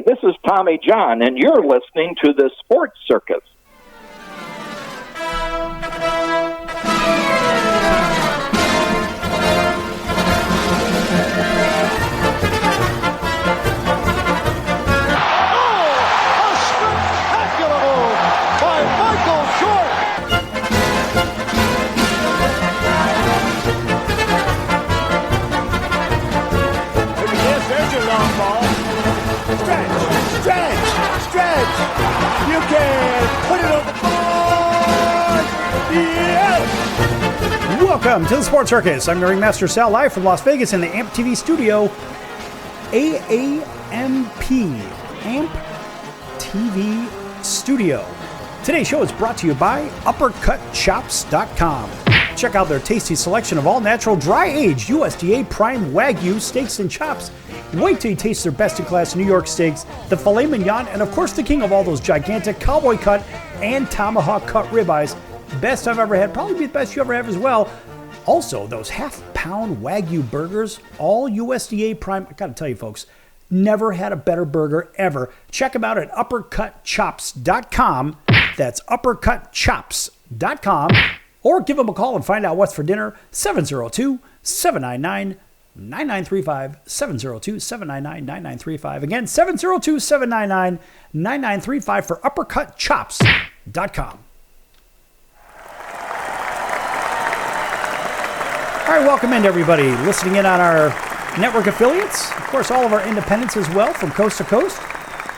Hey, this is Tommy John, and you're listening to the Sports Circus. You can put it on the board! Yes! Welcome to the Sports Circus. I'm the Ringmaster Sal, live from Las Vegas in the AMP TV studio. AAMP, AMP TV studio. Today's show is brought to you by UppercutChops.com. Check out their tasty selection of all-natural, dry-aged USDA prime Wagyu steaks and chops. Wait till you taste their best-in-class New York steaks, the filet mignon, and of course the king of all those gigantic cowboy cut and tomahawk cut ribeyes. Best I've ever had, probably be the best you ever have as well. Also, those half-pound Wagyu burgers, all USDA prime. I gotta tell you folks, never had a better burger ever. Check them out at UppercutChops.com. That's UppercutChops.com. Or give them a call and find out what's for dinner. 702-799-9935. 702-799-9935. Again, 702-799-9935 for UppercutChops.com. All right, welcome in everybody listening in on our network affiliates. Of course, all of our independents as well from coast to coast.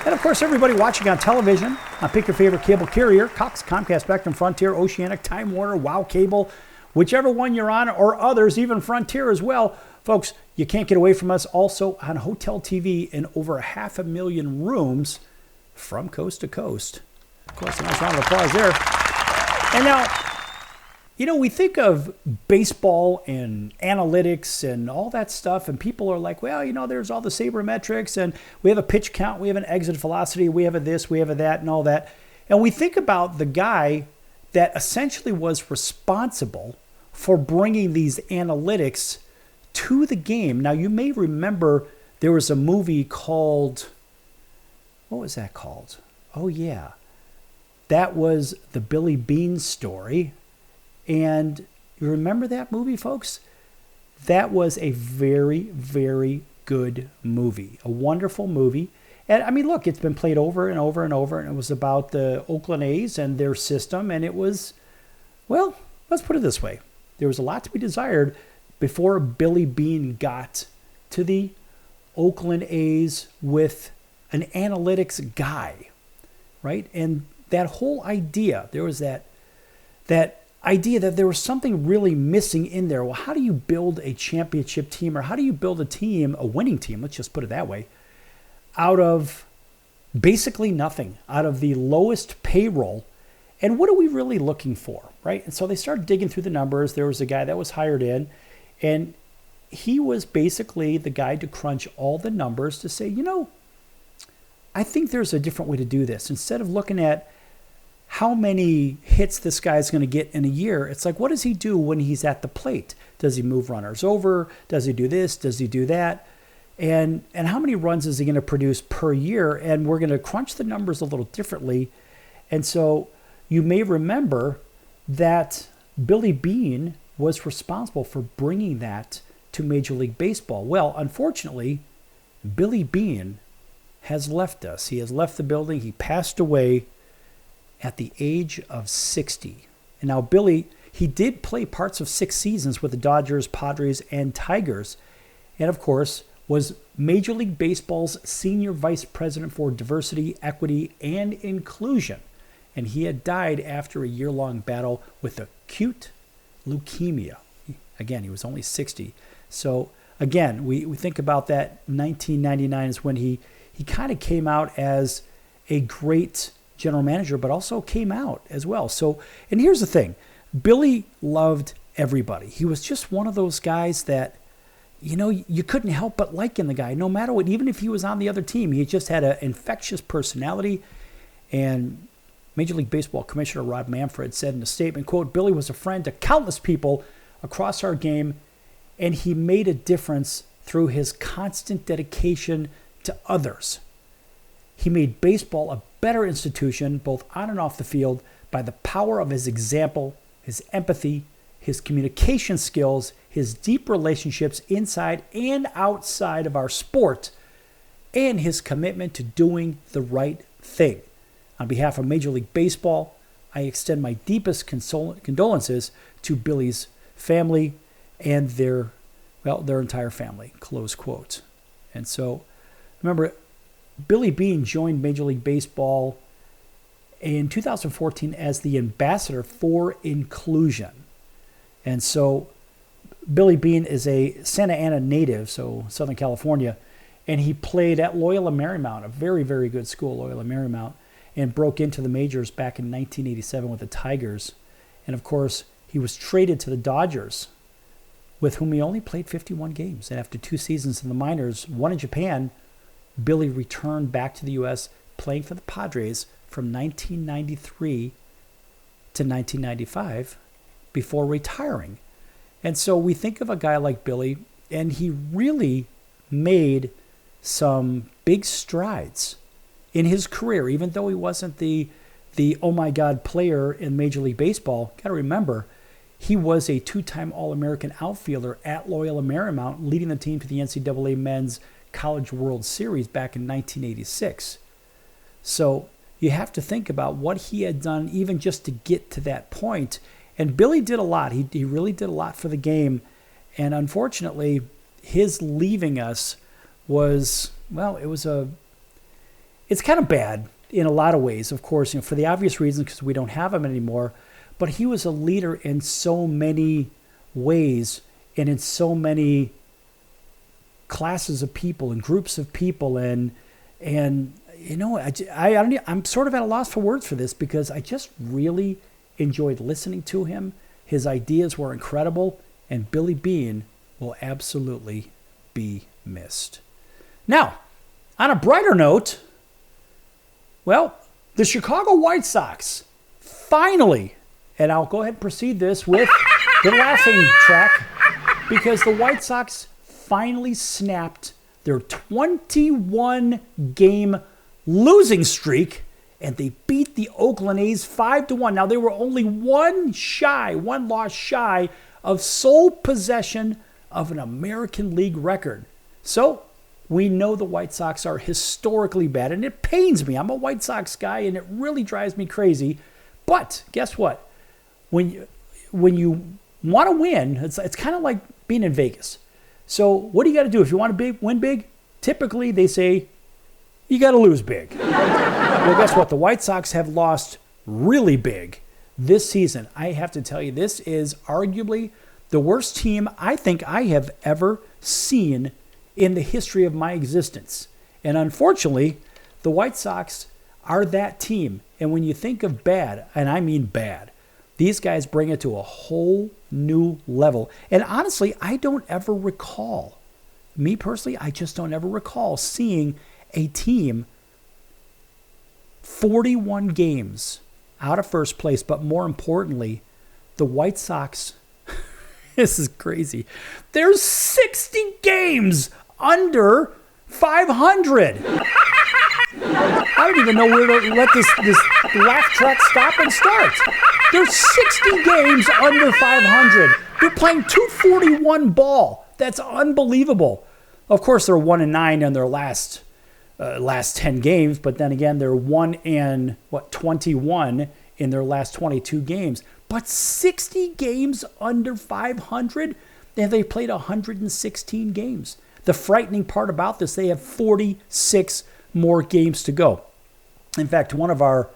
And of course, everybody watching on television, pick your favorite cable carrier, Cox, Comcast, Spectrum, Frontier, Oceanic, Time Warner, Wow Cable, whichever one you're on, or others, even Frontier as well. Folks, you can't get away from us also on Hotel TV in over 500,000 rooms from coast to coast. Of course, a nice round of applause there. And now, you know, we think of baseball and analytics and all that stuff, and people are like, well, you know, there's all the sabermetrics, and we have a pitch count, we have an exit velocity, we have a this, we have a that, and all that. And we think about the guy that essentially was responsible for bringing these analytics to the game. Now, you may remember there was a movie called, what was that called? Oh, yeah. That was the Billy Beane story. And you remember that movie, folks? That was a very, very good movie. A wonderful movie. And I mean, look, it's been played over and over and over. And it was about the Oakland A's and their system. And it was, well, let's put it this way. There was a lot to be desired before Billy Beane got to the Oakland A's with an analytics guy, right? And that whole idea, there was that idea that there was something really missing in there. Well, how do you build a championship team, or how do you build a team, a winning team, let's just put it that way, out of basically nothing, out of the lowest payroll? And what are we really looking for, right? And so they started digging through the numbers. There was a guy that was hired in, and he was basically the guy to crunch all the numbers to say, you know, I think there's a different way to do this. Instead of looking at how many hits this guy's going to get in a year, it's like, what does he do when he's at the plate? Does he move runners over? Does he do this? Does he do that? And how many runs is he going to produce per year? And we're going to crunch the numbers a little differently. And so you may remember that Billy Beane was responsible for bringing that to Major League Baseball. Well, unfortunately, Billy Beane has left us. He has left the building. He passed away at the age of 60. And now Billy, he did play parts of 6 seasons with the Dodgers, Padres, and Tigers. And of course, was Major League Baseball's senior vice president for diversity, equity, and inclusion. And he had died after a year-long battle with acute leukemia. Again, he was only 60. So again, we think about that 1999 is when he kind of came out as a great general manager, but also came out as well. So, and here's the thing. Billy loved everybody. He was just one of those guys that, you know, you couldn't help but liking the guy, no matter what. Even if he was on the other team, he just had an infectious personality. And Major League Baseball Commissioner Rob Manfred said in a statement, quote, "Billy was a friend to countless people across our game, and he made a difference through his constant dedication to others." He made baseball a better institution, both on and off the field, by the power of his example, his empathy, his communication skills, his deep relationships inside and outside of our sport, and his commitment to doing the right thing. On behalf of Major League Baseball, I extend my deepest condolences to Billy's family and their entire family, close quote. And so, remember, Billy Beane joined Major League Baseball in 2014 as the ambassador for inclusion. And so, Billy Beane is a Santa Ana native, so Southern California, and he played at Loyola Marymount, a very, very good school, Loyola Marymount, and broke into the majors back in 1987 with the Tigers. And of course, he was traded to the Dodgers, with whom he only played 51 games. And after 2 seasons in the minors, one in Japan, Billy returned back to the U.S., playing for the Padres from 1993 to 1995 before retiring. And so we think of a guy like Billy, and he really made some big strides in his career, even though he wasn't the oh my God player in Major League Baseball. Got to remember, he was a 2-time All-American outfielder at Loyola Marymount, leading the team to the NCAA Men's College World Series back in 1986. So you have to think about what he had done even just to get to that point. And Billy did a lot. He really did a lot for the game. And unfortunately, his leaving us was, well, it's kind of bad in a lot of ways, of course, for the obvious reasons, because we don't have him anymore. But he was a leader in so many ways and in so many classes of people and groups of people. And you know, I'm sort of at a loss for words for this, because I just really enjoyed listening to him. His ideas were incredible, and Billy Beane will absolutely be missed. Now, on a brighter note, well, the Chicago White Sox finally, and I'll go ahead and proceed this with the laughing track, because the White Sox finally snapped their 21-game losing streak, and they beat the Oakland A's 5-1. Now, they were only one loss shy of sole possession of an American League record. So, we know the White Sox are historically bad, and it pains me. I'm a White Sox guy, and it really drives me crazy. But guess what? When you want to win, it's kind of like being in Vegas. So what do you got to do if you want to win big? Typically, they say you got to lose big. Well, guess what? The White Sox have lost really big this season. I have to tell you, this is arguably the worst team I think I have ever seen in the history of my existence. And unfortunately, the White Sox are that team. And when you think of bad, and I mean bad, these guys bring it to a whole new level. And honestly, I don't ever recall, me personally, I just don't ever recall seeing a team 41 games out of first place. But more importantly, the White Sox, this is crazy, they're 60 games under 500. I don't even know where to let this laugh track stop and start. They're 60 games under 500. They're playing .241 ball. That's unbelievable. Of course, they're 1-9 in their last 10 games, but then again, they're 1-21 in their last 22 games. But 60 games under 500, and they played 116 games. The frightening part about this, they have 46 more games to go. In fact, one of our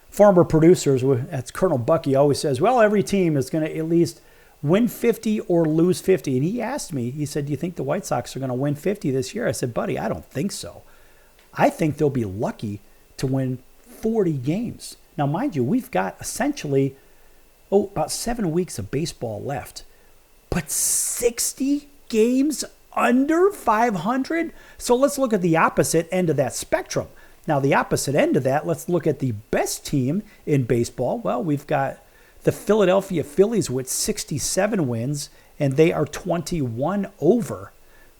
former producers, that's Colonel Bucky, always says, well, every team is going to at least win 50 or lose 50. And he asked me, he said, do you think the White Sox are going to win 50 this year? I said, buddy, I don't think so. I think they'll be lucky to win 40 games. Now, mind you, we've got essentially, about 7 weeks of baseball left. But 60 games under 500? So let's look at the opposite end of that spectrum. Now, the opposite end of that, let's look at the best team in baseball. Well, we've got the Philadelphia Phillies with 67 wins, and they are 21 over.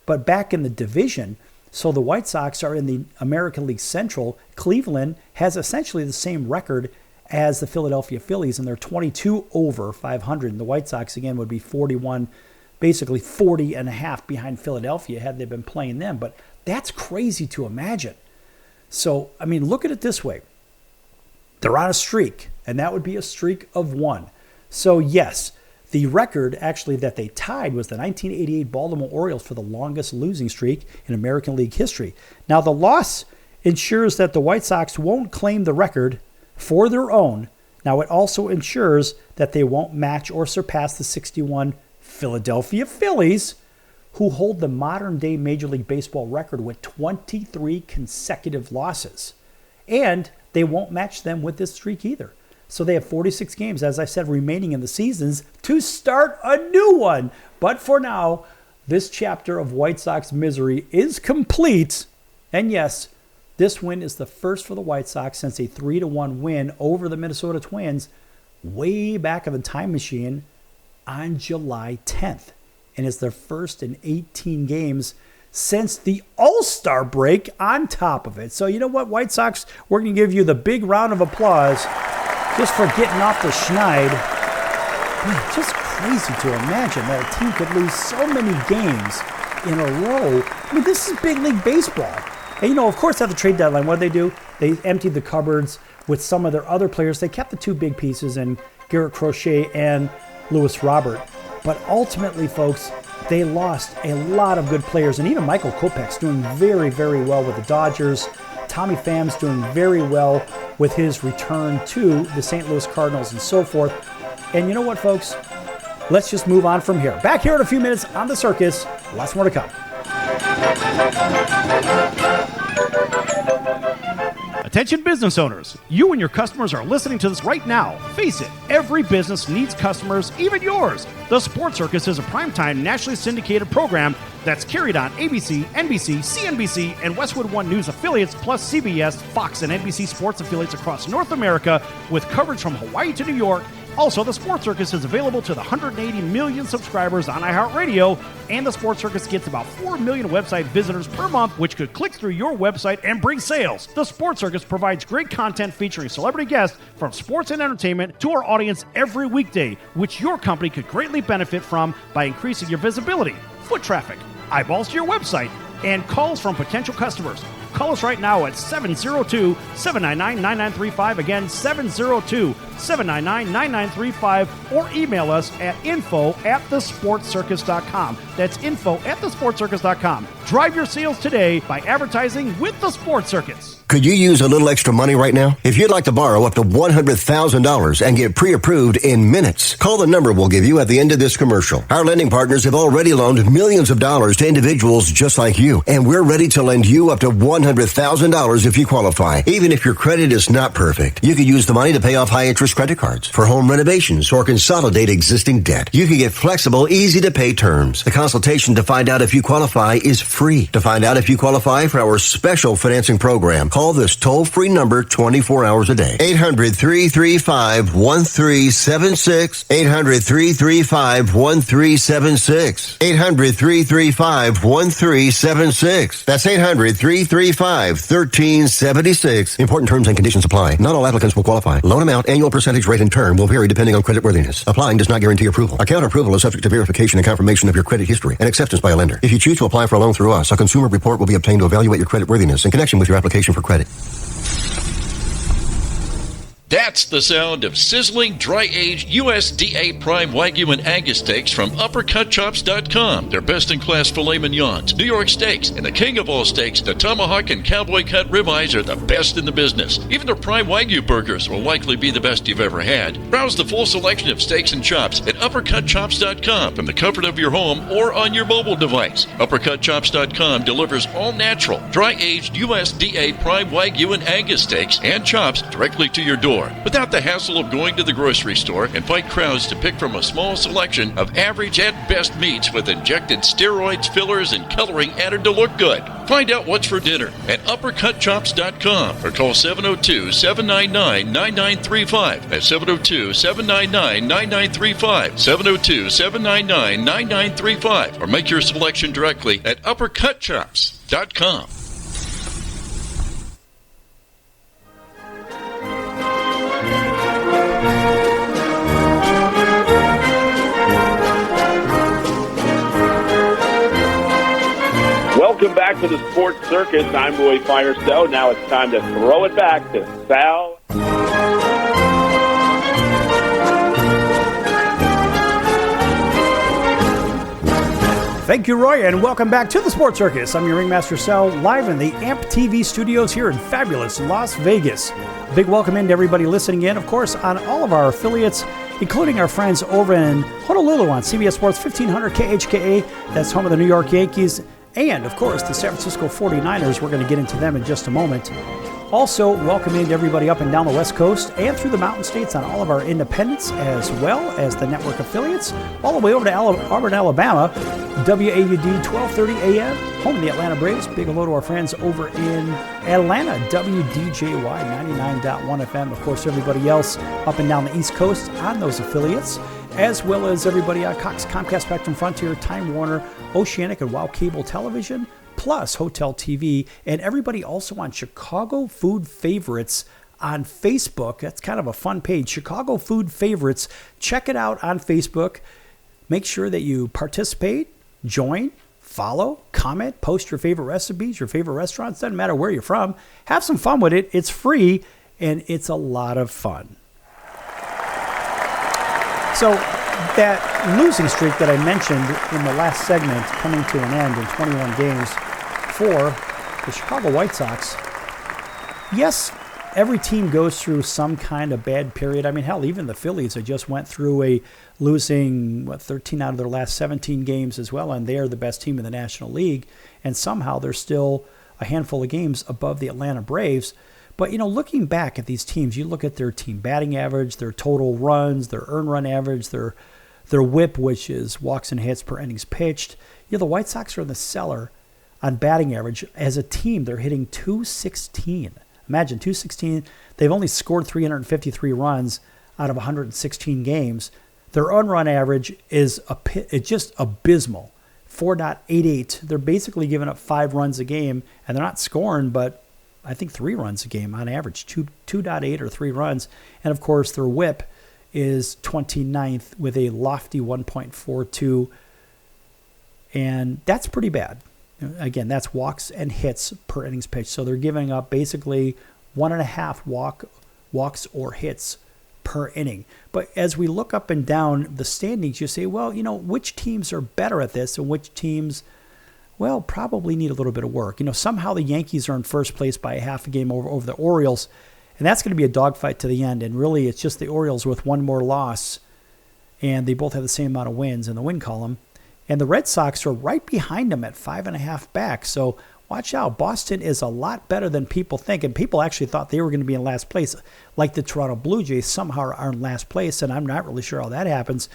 But back in the division, So the White Sox are in the American League Central. Cleveland has essentially the same record as the Philadelphia Phillies, and they're 22 over 500. And the White Sox, again, would be 41, basically 40 and a half behind Philadelphia had they been playing them. But that's crazy to imagine. So, I mean, look at it this way. They're on a streak, and that would be a streak of 1. So, yes, the record actually that they tied was the 1988 Baltimore Orioles for the longest losing streak in American League history. Now, the loss ensures that the White Sox won't claim the record for their own. Now, it also ensures that they won't match or surpass the 61 Philadelphia Phillies, who hold the modern-day Major League Baseball record with 23 consecutive losses. And they won't match them with this streak either. So they have 46 games, as I said, remaining in the seasons to start a new one. But for now, this chapter of White Sox misery is complete. And yes, this win is the first for the White Sox since a 3-1 win over the Minnesota Twins way back in the time machine on July 10th. And it's their first in 18 games since the All-Star break on top of it. So you know what, White Sox, we're going to give you the big round of applause just for getting off the schneid. Man, just crazy to imagine that a team could lose so many games in a row. I mean, this is big league baseball. And, you know, of course, at the trade deadline, what did they do? They emptied the cupboards with some of their other players. They kept the two big pieces in Garrett Crochet and Lewis Robert. But ultimately, folks, they lost a lot of good players. And even Michael Kopech's doing very, very well with the Dodgers. Tommy Pham's doing very well with his return to the St. Louis Cardinals and so forth. And you know what, folks? Let's just move on from here. Back here in a few minutes on The Circus. Lots more to come. Attention business owners, you and your customers are listening to this right now. Face it, every business needs customers, even yours. The Sports Circus is a primetime nationally syndicated program that's carried on ABC, NBC, CNBC, and Westwood One News affiliates, plus CBS, Fox, and NBC sports affiliates across North America with coverage from Hawaii to New York. Also, the Sports Circus is available to the 180 million subscribers on iHeartRadio, and the Sports Circus gets about 4 million website visitors per month, which could click through your website and bring sales. The Sports Circus provides great content featuring celebrity guests from sports and entertainment to our audience every weekday, which your company could greatly benefit from by increasing your visibility, foot traffic, eyeballs to your website, and calls from potential customers. Call us right now at 702-799-9935. Again, 702-799-9935. Or email us at info@thesportscircus.com. That's info@thesportscircus.com. Drive your sales today by advertising with the Sports Circus. Could you use a little extra money right now? If you'd like to borrow up to $100,000 and get pre-approved in minutes, call the number we'll give you at the end of this commercial. Our lending partners have already loaned millions of dollars to individuals just like you, and we're ready to lend you up to $100,000 if you qualify. Even if your credit is not perfect, you could use the money to pay off high-interest credit cards, for home renovations, or consolidate existing debt. You can get flexible, easy-to-pay terms. The consultation to find out if you qualify is free. To find out if you qualify for our special financing program, call this toll-free number 24 hours a day. 800-335-1376. 800-335-1376. 800-335-1376. That's 800-335-1376. Important terms and conditions apply. Not all applicants will qualify. Loan amount, annual percentage rate, and term will vary depending on creditworthiness. Applying does not guarantee approval. Account approval is subject to verification and confirmation of your credit history and acceptance by a lender. If you choose to apply for a loan through us, a consumer report will be obtained to evaluate your creditworthiness in connection with your application for credit. That's the sound of sizzling, dry-aged USDA Prime Wagyu and Angus steaks from UppercutChops.com. Their best-in-class filet mignons, New York steaks, and the king of all steaks, the tomahawk and cowboy cut ribeyes are the best in the business. Even their Prime Wagyu burgers will likely be the best you've ever had. Browse the full selection of steaks and chops at UppercutChops.com from the comfort of your home or on your mobile device. UppercutChops.com delivers all-natural, dry-aged USDA Prime Wagyu and Angus steaks and chops directly to your door, without the hassle of going to the grocery store and fight crowds to pick from a small selection of average at best meats with injected steroids, fillers, and coloring added to look good. Find out what's for dinner at UppercutChops.com or call 702-799-9935. That's 702-799-9935. 702-799-9935. Or make your selection directly at UppercutChops.com. sportcircus.com. Welcome back to the Sports Circus. I'm Roy Firestone. Now it's time to throw it back to Sal. Thank you, Roy, and welcome back to the Sports Circus. I'm your Ringmaster Sal, live in the AMP TV studios here in fabulous Las Vegas. Big welcome in to everybody listening in, of course, on all of our affiliates, including our friends over in Honolulu on CBS Sports 1500 KHKA. That's home of the New York Yankees. And, of course, the San Francisco 49ers. We're going to get into them in just a moment. Also, welcome in to everybody up and down the West Coast and through the Mountain States on all of our independents, as well as the network affiliates, all the way over to Auburn, Alabama, WAUD 1230 AM, home of the Atlanta Braves. Big hello to our friends over in Atlanta, WDJY 99.1 FM. Of course, everybody else up and down the East Coast on those affiliates, as well as everybody on Cox, Comcast, Spectrum, Frontier, Time Warner, Oceanic, and WOW Cable Television, plus Hotel TV, and everybody also on Chicago Food Favorites on Facebook. That's kind of a fun page, Chicago Food Favorites. Check it out on Facebook. Make sure that you participate, join, follow, comment, post your favorite recipes, your favorite restaurants. Doesn't matter where you're from. Have some fun with it. It's free, and it's a lot of fun. So that losing streak that I mentioned in the last segment coming to an end in 21 games for the Chicago White Sox, yes, every team goes through some kind of bad period. I mean, hell, even the Phillies, they just went through a losing 13 out of their last 17 games as well, and they are the best team in the National League, and somehow they're still a handful of games above the Atlanta Braves. But, you know, looking back at these teams, you look at their team batting average, their total runs, their earned run average, their whip, which is walks and hits per innings pitched. You know, the White Sox are in the cellar on batting average. As a team, they're hitting .216. Imagine, .216. They've only scored 353 runs out of 116 games. Their earned run average is it's just abysmal, 4.88. They're basically giving up 5 runs a game, and they're not scoring, but I think 3 runs a game on average, 2.8 or 3 runs. And, of course, their whip is 29th with a lofty 1.42, and that's pretty bad. Again, that's walks and hits per innings pitched. So they're giving up basically 1.5 walks or hits per inning. But as we look up and down the standings, you say, well, you know, which teams are better at this and which teams, well, probably need a little bit of work. You know, somehow the Yankees are in first place by a half a game over the Orioles, and that's going to be a dogfight to the end. And really, it's just the Orioles with one more loss, and they both have the same amount of wins in the win column. And the Red Sox are right behind them at 5.5 back. So watch out. Boston is a lot better than people think. And people actually thought they were going to be in last place. Like the Toronto Blue Jays somehow are in last place, and I'm not really sure how that happens.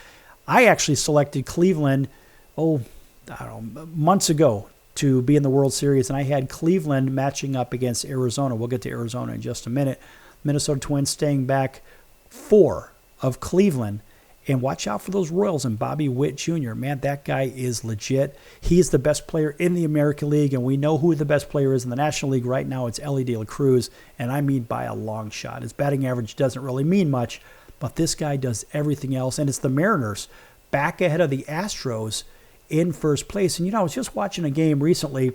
I actually selected Cleveland, months ago to be in the World Series, and I had Cleveland matching up against Arizona. We'll get to Arizona in just a minute. Minnesota Twins staying back 4 of Cleveland. And watch out for those Royals and Bobby Witt Jr. Man, that guy is legit. He's the best player in the American League, and we know who the best player is in the National League right now. It's Ellie De La Cruz, and I mean by a long shot. His batting average doesn't really mean much, but this guy does everything else. And it's the Mariners back ahead of the Astros in first place. And, you know, I was just watching a game recently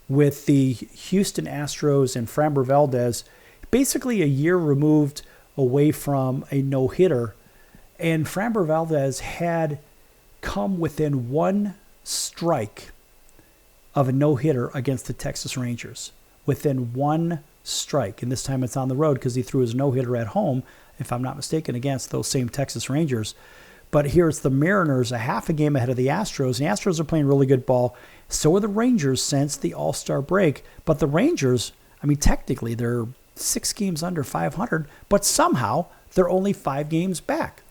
with the Houston Astros and Framber Valdez, basically a year removed away from a no-hitter. And Framber Valdez had come within 1 strike of a no-hitter against the Texas Rangers. Within 1 strike. And this time it's on the road because he threw his no-hitter at home, if I'm not mistaken, against those same Texas Rangers. But here it's the Mariners, a half a game ahead of the Astros. The Astros are playing really good ball. So are the Rangers since the All-Star break. But the Rangers, I mean, technically they're 6 games under 500, but somehow they're only 5 games back.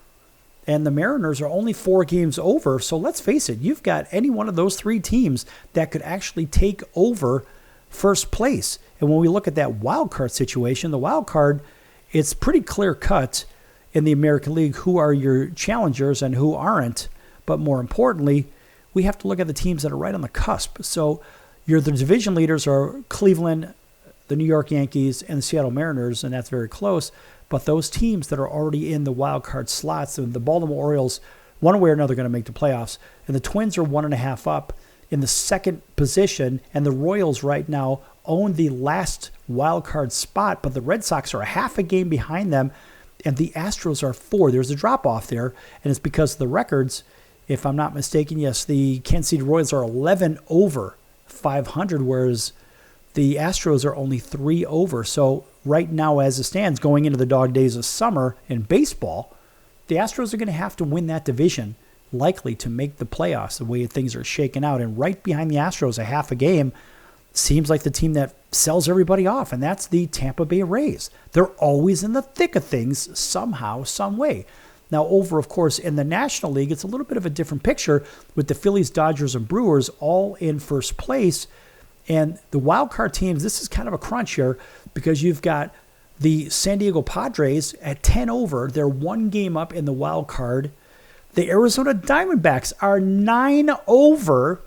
And the Mariners are only 4 games over. So let's face it, you've got any one of those 3 teams that could actually take over first place. And when we look at that wild card situation, the wild card, it's pretty clear cut in the American League who are your challengers and who aren't. But more importantly, we have to look at the teams that are right on the cusp. So The division leaders are Cleveland, the New York Yankees, and the Seattle Mariners, and that's very close. But those teams that are already in the wild card slots, and the Baltimore Orioles, one way or another, are going to make the playoffs. And the Twins are 1.5 up in the second position, and the Royals right now own the last wild card spot, but the Red Sox are a half a game behind them, and the Astros are 4. There's a drop-off there, and it's because of the records. If I'm not mistaken, yes, the Kansas City Royals are 11 over 500, whereas the Astros are only 3 over. So right now, as it stands, going into the dog days of summer in baseball, the Astros are going to have to win that division, likely to make the playoffs the way things are shaking out. And right behind the Astros, a half a game, seems like the team that sells everybody off, and that's the Tampa Bay Rays. They're always in the thick of things somehow, some way. Now, over, of course, in the National League, it's a little bit of a different picture with the Phillies, Dodgers, and Brewers all in first place. And the wild card teams, this is kind of a crunch here because you've got the San Diego Padres at 10 over. They're 1 game up in the wild card. The Arizona Diamondbacks are 9 over,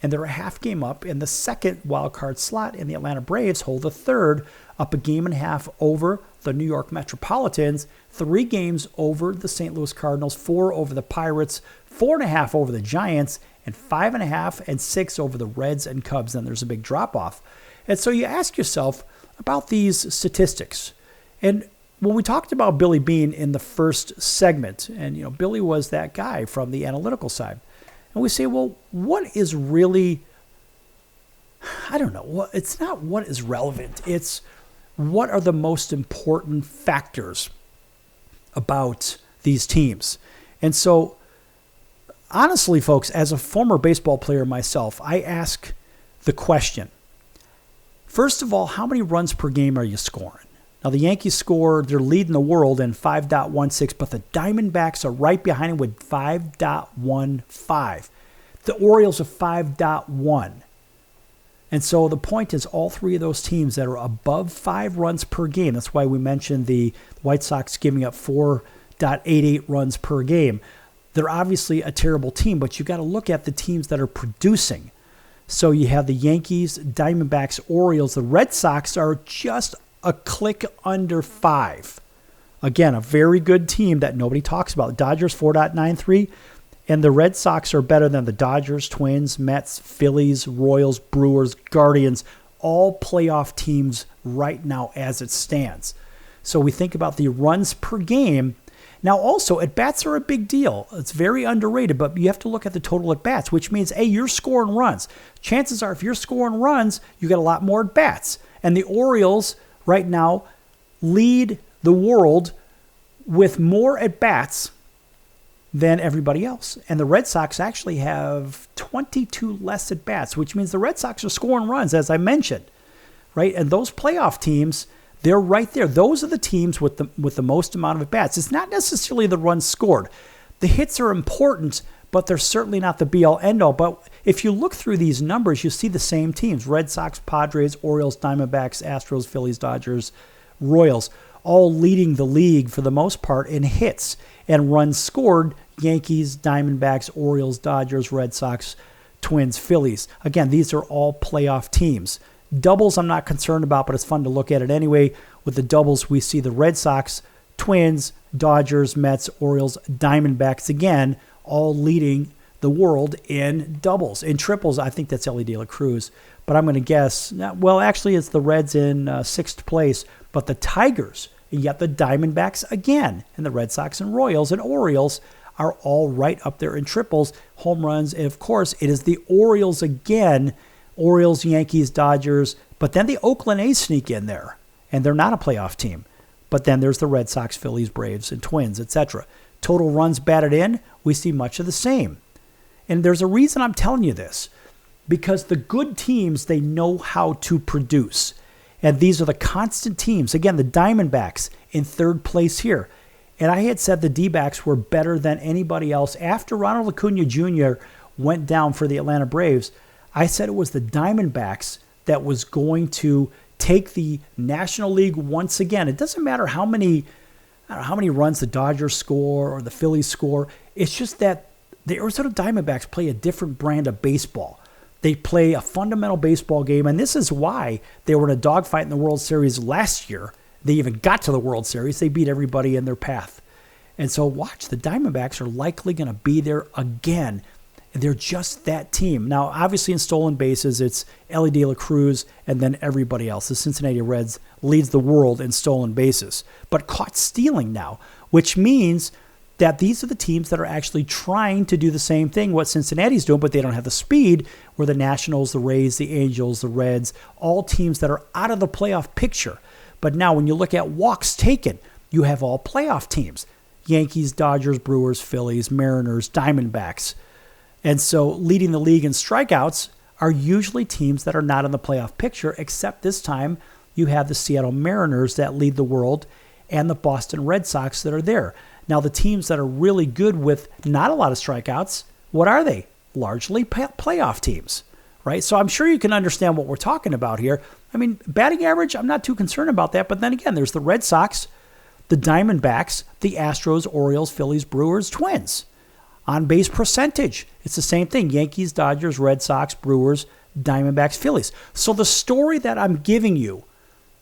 and they're a half game up in the second wild card slot. And the Atlanta Braves hold the third, up a game and a half over the New York Metropolitans, 3 games over the St. Louis Cardinals, 4 over the Pirates, 4.5 over the Giants, and 5.5 and 6 over the Reds and Cubs. Then there's a big drop-off. And so you ask yourself about these statistics. And when we talked about Billy Beane in the first segment, and Billy was that guy from the analytical side, and we say, well, what is really, I don't know, well, it's not what is relevant, it's what are the most important factors about these teams. And so, honestly, folks, as a former baseball player myself, I ask the question, first of all, how many runs per game are you scoring? Now, the Yankees they're leading the world in 5.16, but the Diamondbacks are right behind them with 5.15. The Orioles are 5.1. And so the point is all 3 of those teams that are above 5 runs per game, that's why we mentioned the White Sox giving up 4.88 runs per game. They're obviously a terrible team, but you got to look at the teams that are producing. So you have the Yankees, Diamondbacks, Orioles. The Red Sox are just a click under 5. Again, a very good team that nobody talks about. Dodgers 4.93, and the Red Sox are better than the Dodgers, Twins, Mets, Phillies, Royals, Brewers, Guardians, all playoff teams right now as it stands. So we think about the runs per game. Now also, at-bats are a big deal. It's very underrated, but you have to look at the total at-bats, which means, hey, you're scoring runs. Chances are if you're scoring runs, you get a lot more at-bats. And the Orioles right now lead the world with more at-bats than everybody else. And the Red Sox actually have 22 less at-bats, which means the Red Sox are scoring runs, as I mentioned, right? And those playoff teams, they're right there. Those are the teams with the most amount of at-bats. It's not necessarily the runs scored. The hits are important, but they're certainly not the be-all, end-all. But if you look through these numbers, you see the same teams: Red Sox, Padres, Orioles, Diamondbacks, Astros, Phillies, Dodgers, Royals, all leading the league for the most part in hits. And runs scored, Yankees, Diamondbacks, Orioles, Dodgers, Red Sox, Twins, Phillies. Again, these are all playoff teams. Doubles I'm not concerned about, but it's fun to look at it anyway. With the doubles, we see the Red Sox, Twins, Dodgers, Mets, Orioles, Diamondbacks, again, all leading the world in doubles. In triples, I think that's Ellie De La Cruz. But I'm going to guess, well, actually, it's the Reds in 6th place. But the Tigers, and yet the Diamondbacks again, and the Red Sox and Royals and Orioles are all right up there in triples, home runs. And, of course, it is the Orioles again. Orioles, Yankees, Dodgers. But then the Oakland A's sneak in there, and they're not a playoff team. But then there's the Red Sox, Phillies, Braves, and Twins, etc. Total runs batted in, we see much of the same. And there's a reason I'm telling you this. Because the good teams, they know how to produce. And these are the constant teams. Again, the Diamondbacks in 3rd place here. And I had said the D-backs were better than anybody else. After Ronald Acuna Jr. went down for the Atlanta Braves, I said it was the Diamondbacks that was going to take the National League once again. It doesn't matter how many runs the Dodgers score or the Phillies score. It's just that the Arizona Diamondbacks play a different brand of baseball. They play a fundamental baseball game, and this is why they were in a dogfight in the World Series last year. They even got to the World Series. They beat everybody in their path. And so watch, the Diamondbacks are likely going to be there again. They're just that team. Now, obviously in stolen bases, it's Ellie De La Cruz and then everybody else. The Cincinnati Reds leads the world in stolen bases, but caught stealing now, which means that these are the teams that are actually trying to do the same thing, what Cincinnati's doing, but they don't have the speed, where the Nationals, the Rays, the Angels, the Reds, all teams that are out of the playoff picture. But now when you look at walks taken, you have all playoff teams. Yankees, Dodgers, Brewers, Phillies, Mariners, Diamondbacks. And so leading the league in strikeouts are usually teams that are not in the playoff picture, except this time you have the Seattle Mariners that lead the world and the Boston Red Sox that are there. Now, the teams that are really good with not a lot of strikeouts, what are they? Largely playoff teams, right? So I'm sure you can understand what we're talking about here. I mean, batting average, I'm not too concerned about that. But then again, there's the Red Sox, the Diamondbacks, the Astros, Orioles, Phillies, Brewers, Twins. On-base percentage, it's the same thing. Yankees, Dodgers, Red Sox, Brewers, Diamondbacks, Phillies. So the story that I'm giving you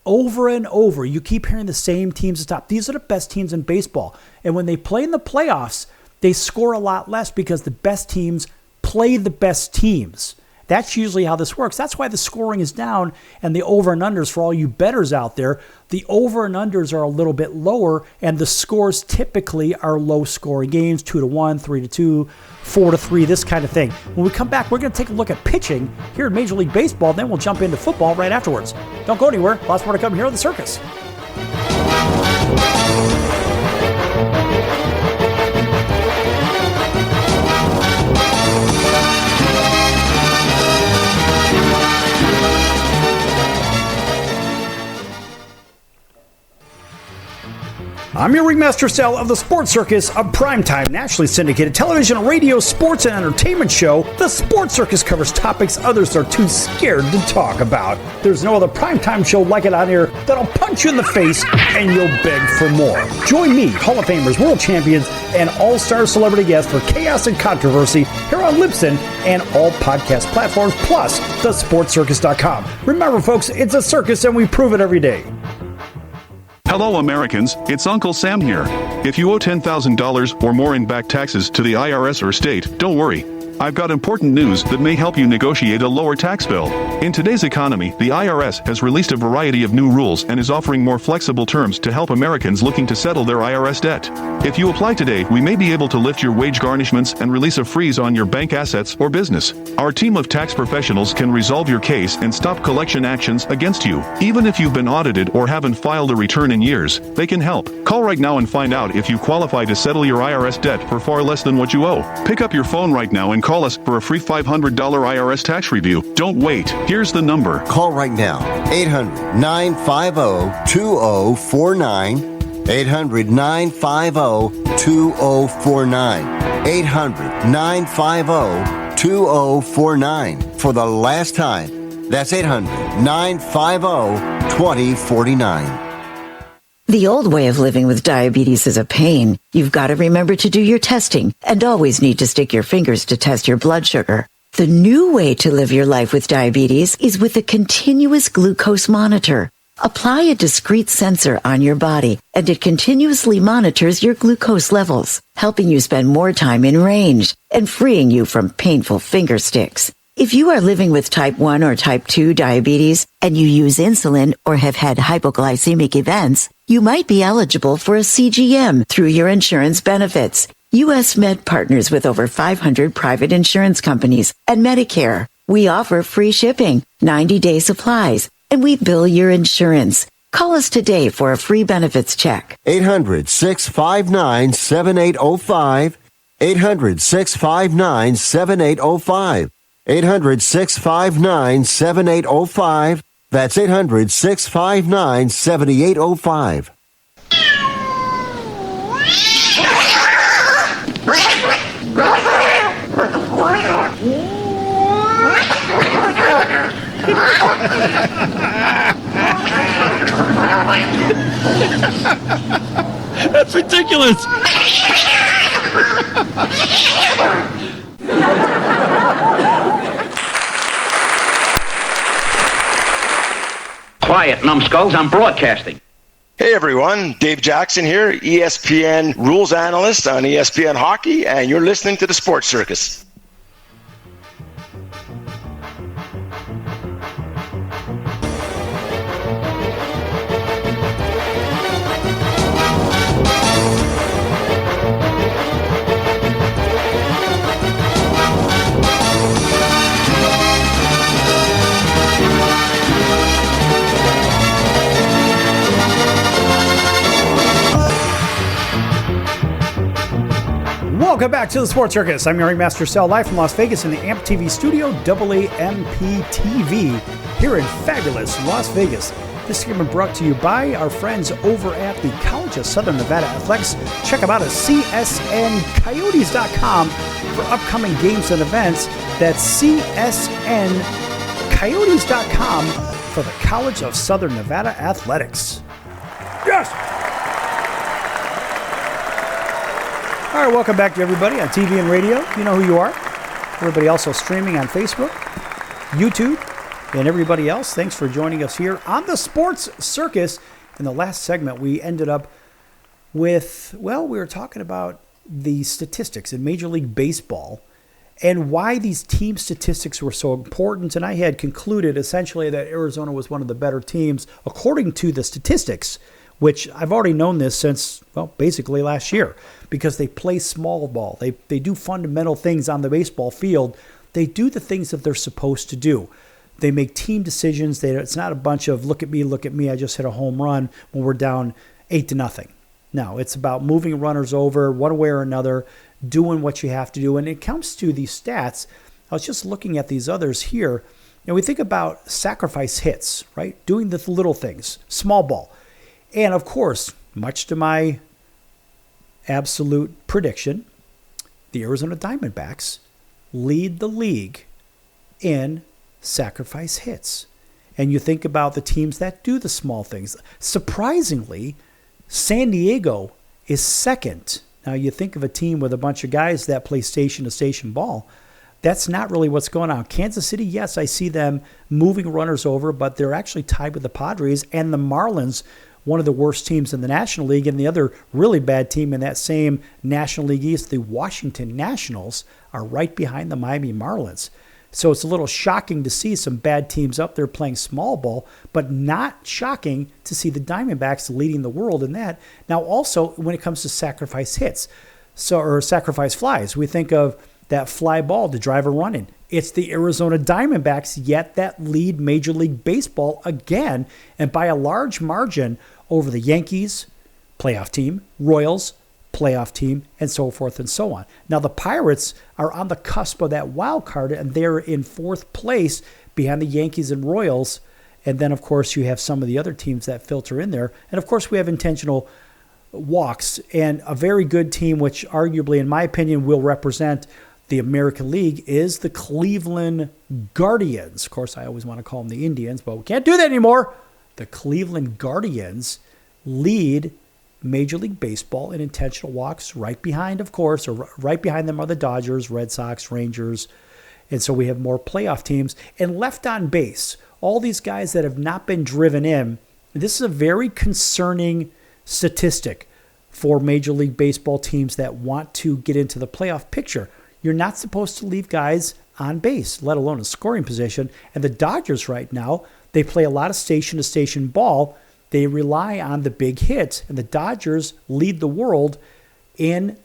over and over, you keep hearing the same teams at the top. These are the best teams in baseball. And when they play in the playoffs, they score a lot less because the best teams play the best teams. That's usually how this works. That's why the scoring is down, and the over and unders for all you bettors out there, the over and unders are a little bit lower, and the scores typically are low scoring games, 2-1, 3-2, 4-3, this kind of thing. When we come back, we're going to take a look at pitching here in Major League Baseball, then we'll jump into football right afterwards. Don't go anywhere. Lots more to come here on the Circus. I'm your Ringmaster Sal of the Sports Circus, a primetime, nationally syndicated television, radio, sports, and entertainment show. The Sports Circus covers topics others are too scared to talk about. There's no other primetime show like it on here that'll punch you in the face and you'll beg for more. Join me, Hall of Famers, world champions, and all-star celebrity guests for chaos and controversy here on Libsyn and all podcast platforms, plus thesportscircus.com. Remember, folks, it's a circus and we prove it every day. Hello Americans, it's Uncle Sam here. If you owe $10,000 or more in back taxes to the IRS or state, don't worry. I've got important news that may help you negotiate a lower tax bill. In today's economy, the IRS has released a variety of new rules and is offering more flexible terms to help Americans looking to settle their IRS debt. If you apply today, we may be able to lift your wage garnishments and release a freeze on your bank assets or business. Our team of tax professionals can resolve your case and stop collection actions against you. Even if you've been audited or haven't filed a return in years, they can help. Call right now and find out if you qualify to settle your IRS debt for far less than what you owe. Pick up your phone right now and call us for a free $500 IRS tax review. Don't wait. Here's the number. Call right now. 800-950-2049. 800-950-2049. 800-950-2049. For the last time. That's 800-950-2049. The old way of living with diabetes is a pain. You've got to remember to do your testing and always need to stick your fingers to test your blood sugar. The new way to live your life with diabetes is with a continuous glucose monitor. Apply a discrete sensor on your body, and it continuously monitors your glucose levels, helping you spend more time in range and freeing you from painful finger sticks. If you are living with type 1 or type 2 diabetes and you use insulin or have had hypoglycemic events, you might be eligible for a CGM through your insurance benefits. U.S. Med partners with over 500 private insurance companies and Medicare. We offer free shipping, 90-day supplies, and we bill your insurance. Call us today for a free benefits check. 800-659-7805. 800-659-7805. 800-659-7805. That's 800-659-7805. That's ridiculous. Quiet, numbskulls. I'm broadcasting. Hey everyone, Dave Jackson here, ESPN rules analyst on ESPN Hockey, and you're listening to the Sports Circus. Welcome back to the Sports Circus. I'm your Ringmaster Sal, live from Las Vegas in the AMP TV studio, AAMP TV, here in fabulous Las Vegas. This segment brought to you by our friends over at the College of Southern Nevada Athletics. Check them out at csncoyotes.com for upcoming games and events. That's csncoyotes.com for the College of Southern Nevada Athletics. Yes! All right, welcome back to everybody on TV and radio. You know who you are. Everybody also streaming on Facebook, YouTube, and everybody else. Thanks for joining us here on the Sports Circus. In the last segment, we ended up with, well, we were talking about the statistics in Major League Baseball and why these team statistics were so important. And I had concluded essentially that Arizona was one of the better teams according to the statistics, which I've already known this since, well, basically last year, because they play small ball. They do fundamental things on the baseball field. They do the things that they're supposed to do. They make team decisions. It's not a bunch of look at me, I just hit a home run when we're down 8-0. No, it's about moving runners over one way or another, doing what you have to do. And it comes to these stats. I was just looking at these others here. And we think about sacrifice hits, right? Doing the little things, small ball. And of course, much to my absolute prediction, the Arizona Diamondbacks lead the league in sacrifice hits. And you think about the teams that do the small things. Surprisingly, San Diego is second. Now, you think of a team with a bunch of guys that play station-to-station ball. That's not really what's going on. Kansas City, yes, I see them moving runners over, but they're actually tied with the Padres and the Marlins, one of the worst teams in the National League, and the other really bad team in that same National League East, the Washington Nationals, are right behind the Miami Marlins. So it's a little shocking to see some bad teams up there playing small ball, but not shocking to see the Diamondbacks leading the world in that. Now also, when it comes to sacrifice hits, or sacrifice flies, we think of that fly ball to drive a run in. It's the Arizona Diamondbacks, yet that lead Major League Baseball again, and by a large margin over the Yankees, playoff team, Royals, playoff team, and so forth and so on. Now, the Pirates are on the cusp of that wild card, and they're in fourth place behind the Yankees and Royals. And then, of course, you have some of the other teams that filter in there. And, of course, we have intentional walks. And a very good team, which arguably, in my opinion, will represent the American League, is the Cleveland Guardians. Of course, I always want to call them the Indians, but we can't do that anymore. The Cleveland Guardians lead Major League Baseball in intentional walks. Right behind, of course, or right behind them are the Dodgers, Red Sox, Rangers. And so we have more playoff teams. And left on base, all these guys that have not been driven in. This is a very concerning statistic for Major League Baseball teams that want to get into the playoff picture. You're not supposed to leave guys on base, let alone in scoring position. And the Dodgers right now, they play a lot of station-to-station ball. They rely on the big hits, and the Dodgers lead the world in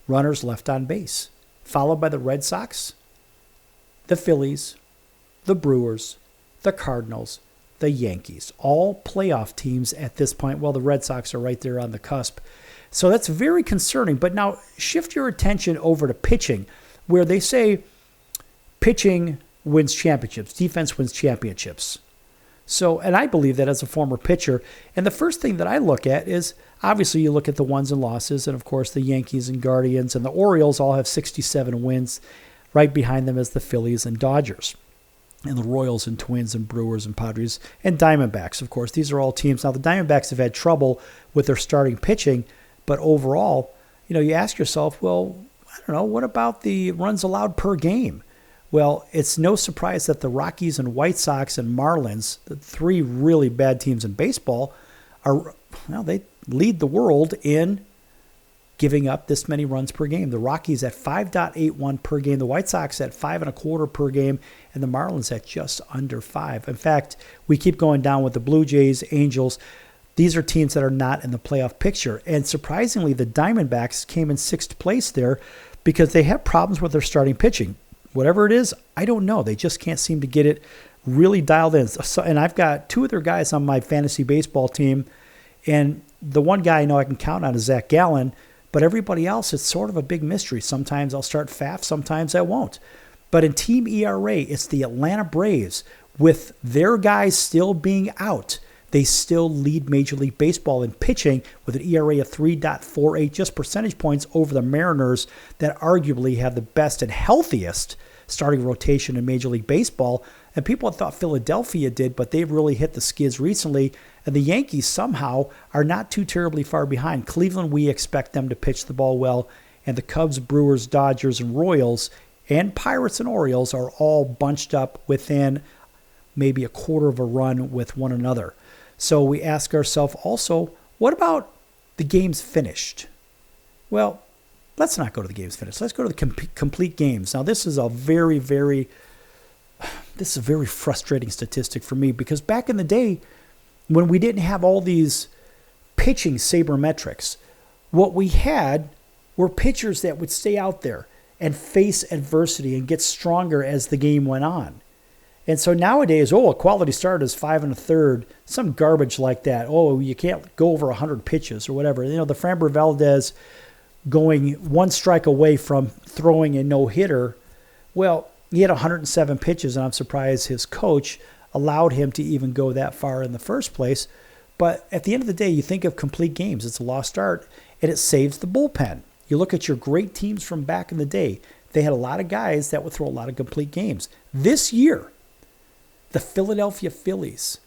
runners left on base, followed by the Red Sox, the Phillies, the Brewers, the Cardinals, the Yankees, all playoff teams at this point. Well, the Red Sox are right there on the cusp. So that's very concerning. But now shift your attention over to pitching, where they say pitching wins championships, defense wins championships. So, and I believe that as a former pitcher. And the first thing that I look at is, obviously, you look at the wins and losses. And, of course, the Yankees and Guardians and the Orioles all have 67 wins. Right behind them is the Phillies and Dodgers. And the Royals and Twins and Brewers and Padres and Diamondbacks, of course. These are all teams. Now, the Diamondbacks have had trouble with their starting pitching. But overall, you ask yourself, well, I don't know, what about the runs allowed per game? Well, it's no surprise that the Rockies and White Sox and Marlins, the three really bad teams in baseball, they lead the world in giving up this many runs per game. The Rockies at 5.81 per game, the White Sox at 5.25 per game, and the Marlins at just under 5. In fact, we keep going down with the Blue Jays, Angels. These are teams that are not in the playoff picture. And surprisingly, the Diamondbacks came in 6th place there because they have problems with their starting pitching. Whatever it is, I don't know. They just can't seem to get it really dialed in. So, and I've got 2 other guys on my fantasy baseball team, and the one guy I know I can count on is Zach Gallen, but everybody else, it's sort of a big mystery. Sometimes I'll start Faf, sometimes I won't. But in team ERA, it's the Atlanta Braves. With their guys still being out, they still lead Major League Baseball in pitching with an ERA of 3.48, just percentage points over the Mariners that arguably have the best and healthiest starting rotation in Major League Baseball. And people thought Philadelphia did, but they've really hit the skids recently. And the Yankees somehow are not too terribly far behind. Cleveland, we expect them to pitch the ball well. And the Cubs, Brewers, Dodgers, and Royals, and Pirates and Orioles are all bunched up within maybe a quarter of a run with one another. So we ask ourselves also, what about the games finished? Well, let's not go to the games finished. Let's go to the complete games. Now, this is a very frustrating statistic for me because back in the day when we didn't have all these pitching sabermetrics, what we had were pitchers that would stay out there and face adversity and get stronger as the game went on. And so nowadays, a quality start is 5 1/3, some garbage like that. You can't go over 100 pitches or whatever. The Framber Valdez going 1 strike away from throwing a no-hitter. Well, he had 107 pitches, and I'm surprised his coach allowed him to even go that far in the first place. But at the end of the day, you think of complete games. It's a lost art, and it saves the bullpen. You look at your great teams from back in the day. They had a lot of guys that would throw a lot of complete games. This year, the Philadelphia Phillies,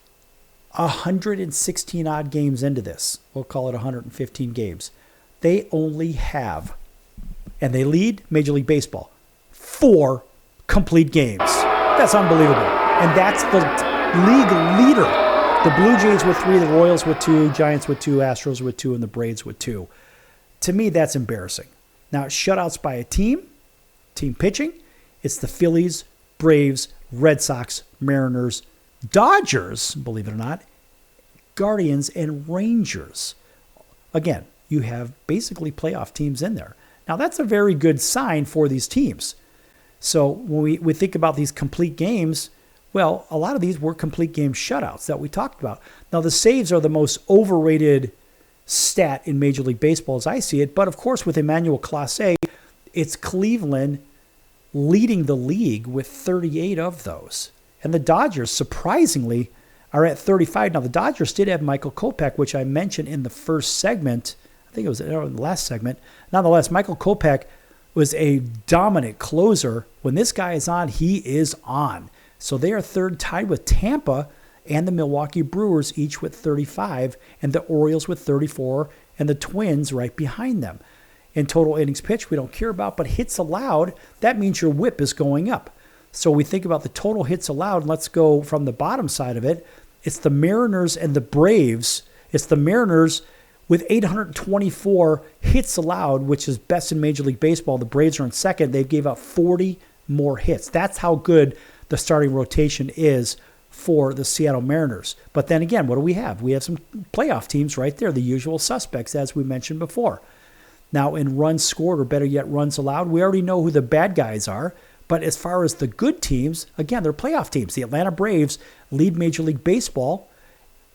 116-odd games into this. We'll call it 115 games. They only have, and they lead Major League Baseball, 4 complete games. That's unbelievable. And that's the league leader. The Blue Jays with 3, the Royals with 2, Giants with 2, Astros with 2, and the Braves with 2. To me, that's embarrassing. Now, shutouts by a team pitching, it's the Phillies, Braves, Red Sox, Mariners, Dodgers, believe it or not, Guardians, and Rangers. Again, you have basically playoff teams in there. Now, that's a very good sign for these teams. So when we think about these complete games, well, a lot of these were complete game shutouts that we talked about. Now, the saves are the most overrated stat in Major League Baseball as I see it. But, of course, with Emmanuel Clase, it's Cleveland leading the league with 38 of those. And the Dodgers, surprisingly, are at 35. Now, the Dodgers did have Michael Kopech, which I mentioned in the first segment. I think it was in the last segment. Nonetheless, Michael Kopech was a dominant closer. When this guy is on, he is on. So they are third, tied with Tampa and the Milwaukee Brewers, each with 35, and the Orioles with 34, and the Twins right behind them. In total innings pitched, we don't care about, but hits allowed, that means your whip is going up. So we think about the total hits allowed, and let's go from the bottom side of it. It's the Mariners and the Braves. It's the Mariners with 824 hits allowed, which is best in Major League Baseball. The Braves are in second. They gave up 40 more hits. That's how good the starting rotation is for the Seattle Mariners. But then again, what do we have? We have some playoff teams right there, the usual suspects, as we mentioned before. Now, in runs scored, or better yet, runs allowed, we already know who the bad guys are. But as far as the good teams, again, they're playoff teams. The Atlanta Braves lead Major League Baseball,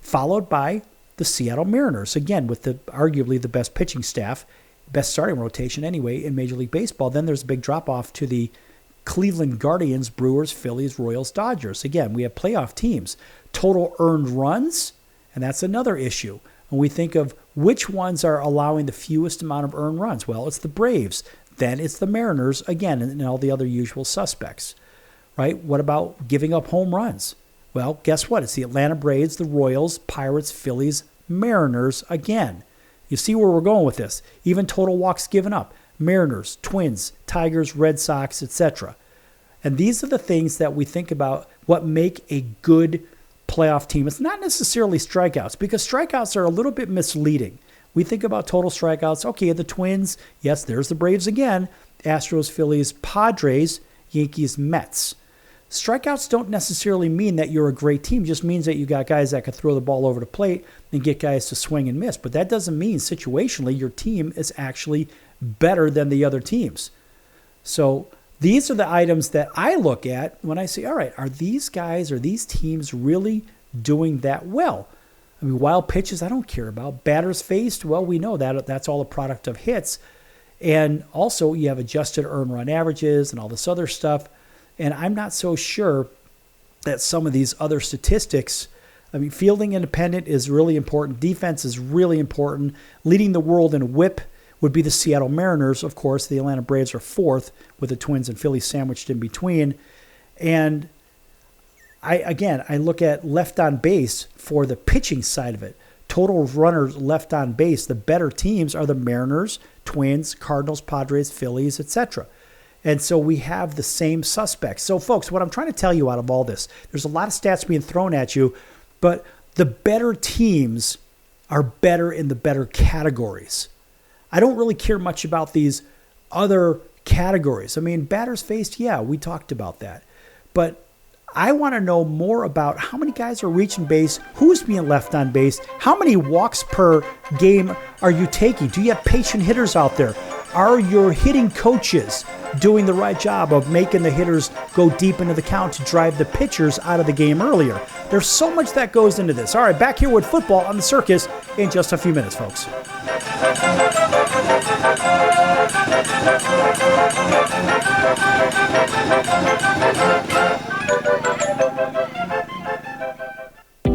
followed by the Seattle Mariners, again, with arguably the best pitching staff, best starting rotation anyway in Major League Baseball. Then there's a big drop-off to the Cleveland Guardians, Brewers, Phillies, Royals, Dodgers. Again, we have playoff teams. Total earned runs, and that's another issue. When we think of which ones are allowing the fewest amount of earned runs, well, it's the Braves. Then it's the Mariners, again, and all the other usual suspects, right? What about giving up home runs? Well, guess what? It's the Atlanta Braves, the Royals, Pirates, Phillies, Mariners again. You see where we're going with this. Even total walks given up. Mariners, Twins, Tigers, Red Sox, etc. And these are the things that we think about what make a good playoff team. It's not necessarily strikeouts, because strikeouts are a little bit misleading. We think about total strikeouts. Okay, the Twins, yes, there's the Braves again. Astros, Phillies, Padres, Yankees, Mets. Strikeouts don't necessarily mean that you're a great team. It just means that you got guys that can throw the ball over the plate and get guys to swing and miss. But that doesn't mean situationally your team is actually better than the other teams. So these are the items that I look at when I say, all right, are these guys or these teams really doing that well? I mean, wild pitches, I don't care about. Batters faced, well, we know that that's all a product of hits. And also you have adjusted earned run averages and all this other stuff. And I'm not so sure that some of these other statistics, I mean, fielding independent is really important. Defense is really important. Leading the world in whip would be the Seattle Mariners. Of course, the Atlanta Braves are fourth with the Twins and Phillies sandwiched in between. And I look at left on base for the pitching side of it. Total runners left on base, the better teams are the Mariners, Twins, Cardinals, Padres, Phillies, etc. And so we have the same suspects. So, folks, what I'm trying to tell you out of all this, there's a lot of stats being thrown at you, but the better teams are better in the better categories. I don't really care much about these other categories. I mean, batters faced, yeah, we talked about that. But I want to know more about how many guys are reaching base, who's being left on base, how many walks per game are you taking? Do you have patient hitters out there? Are your hitting coaches doing the right job of making the hitters go deep into the count to drive the pitchers out of the game earlier? There's so much that goes into this. All right, back here with football on the Circus in just a few minutes, folks.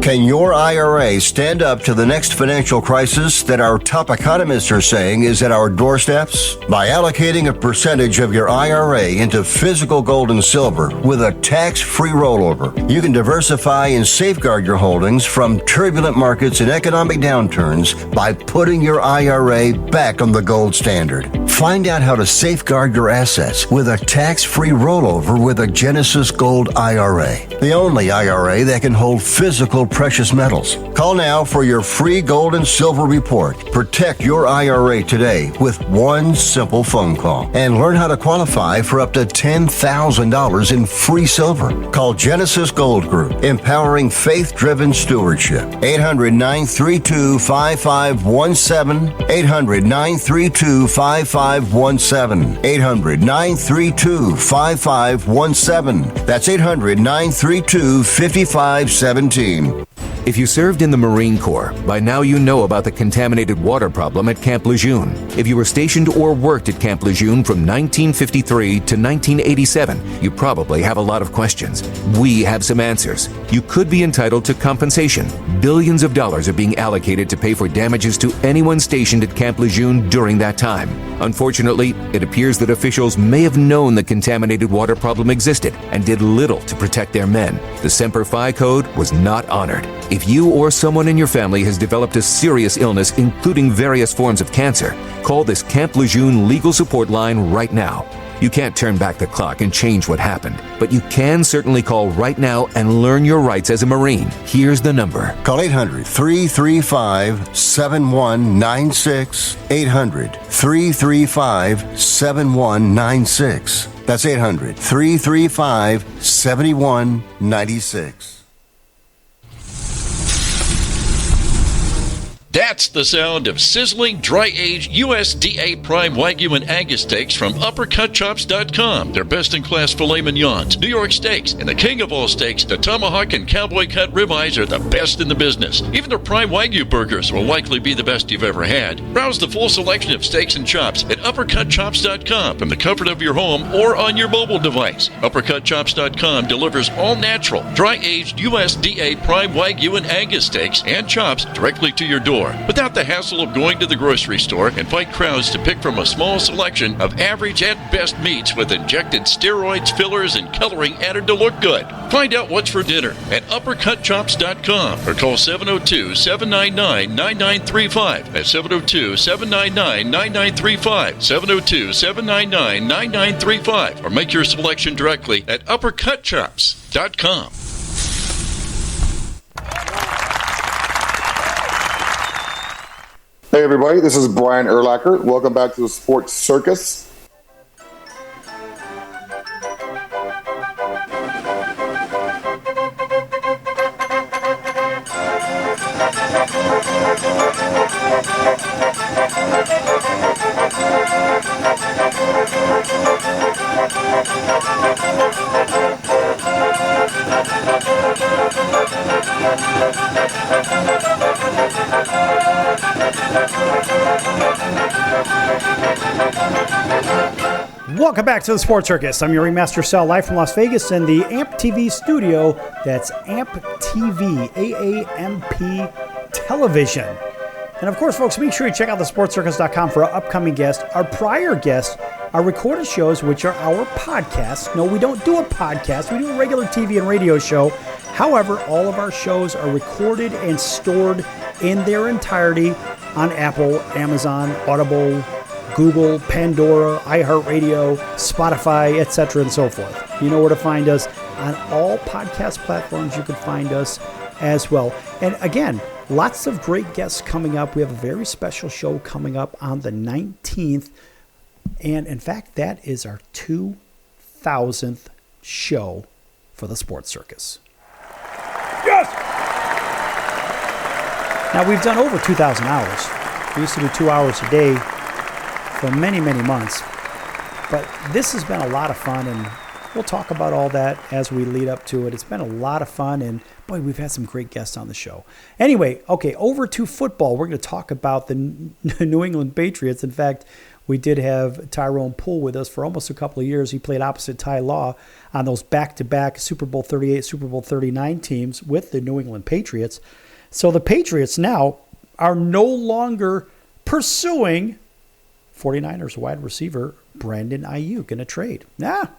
Can your IRA stand up to the next financial crisis that our top economists are saying is at our doorsteps? By allocating a percentage of your IRA into physical gold and silver with a tax-free rollover, you can diversify and safeguard your holdings from turbulent markets and economic downturns by putting your IRA back on the gold standard. Find out how to safeguard your assets with a tax-free rollover with a Genesis Gold IRA, the only IRA that can hold physical precious metals. Call now for your free gold and silver report. Protect your IRA today with one simple phone call and learn how to qualify for up to $10,000 in free silver. Call Genesis Gold Group, empowering faith-driven stewardship. 800-932-5517. 800-932-5517. 800-932-5517. That's 800-932-5517. If you served in the Marine Corps, by now you know about the contaminated water problem at Camp Lejeune. If you were stationed or worked at Camp Lejeune from 1953 to 1987, you probably have a lot of questions. We have some answers. You could be entitled to compensation. Billions of dollars are being allocated to pay for damages to anyone stationed at Camp Lejeune during that time. Unfortunately, it appears that officials may have known the contaminated water problem existed and did little to protect their men. The Semper Fi Code was not honored. If you or someone in your family has developed a serious illness, including various forms of cancer, call this Camp Lejeune legal support line right now. You can't turn back the clock and change what happened, but you can certainly call right now and learn your rights as a Marine. Here's the number. Call 800-335-7196. 800-335-7196. That's 800-335-7196. That's the sound of sizzling, dry-aged USDA Prime Wagyu and Angus steaks from UpperCutChops.com. Their best-in-class filet mignons, New York steaks, and the king of all steaks, the tomahawk and cowboy cut ribeyes are the best in the business. Even their Prime Wagyu burgers will likely be the best you've ever had. Browse the full selection of steaks and chops at UpperCutChops.com from the comfort of your home or on your mobile device. UpperCutChops.com delivers all-natural, dry-aged USDA Prime Wagyu and Angus steaks and chops directly to your door. store without the hassle of going to the grocery store and fight crowds to pick from a small selection of average at best meats with injected steroids, fillers, and coloring added to look good. Find out what's for dinner at uppercutchops.com or call 702-799-9935. That's 702-799-9935. 702-799-9935. Or make your selection directly at uppercutchops.com. Hey everybody, this is Brian Urlacher. Welcome back to the Sports Circus. Welcome back to the Sports Circus. I'm your Ringmaster Sal, live from Las Vegas in the AMP TV studio. That's AMP TV, AAMP Television. And of course, folks, make sure you check out thesportscircus.com for our upcoming guests. Our prior guests are recorded shows, which are our podcasts. No, we don't do a podcast. We do a regular TV and radio show. However, all of our shows are recorded and stored in their entirety on Apple, Amazon, Audible, Google, Pandora, iHeartRadio, Spotify, etc., and so forth. You know where to find us. On all podcast platforms, you can find us as well. And again, lots of great guests coming up. We have a very special show coming up on the 19th. And in fact, that is our 2,000th show for the Sports Circus. Yes! Now, we've done over 2,000 hours. We used to do 2 hours a day for many, many months. But this has been a lot of fun, and we'll talk about all that as we lead up to it. It's been a lot of fun, and boy, we've had some great guests on the show. Anyway, okay, over to football. We're going to talk about the New England Patriots. In fact, we did have Tyrone Poole with us for almost a couple of years. He played opposite Ty Law on those back-to-back Super Bowl 38, Super Bowl 39 teams with the New England Patriots. So the Patriots now are no longer pursuing 49ers wide receiver Brandon Ayuk in a trade. No.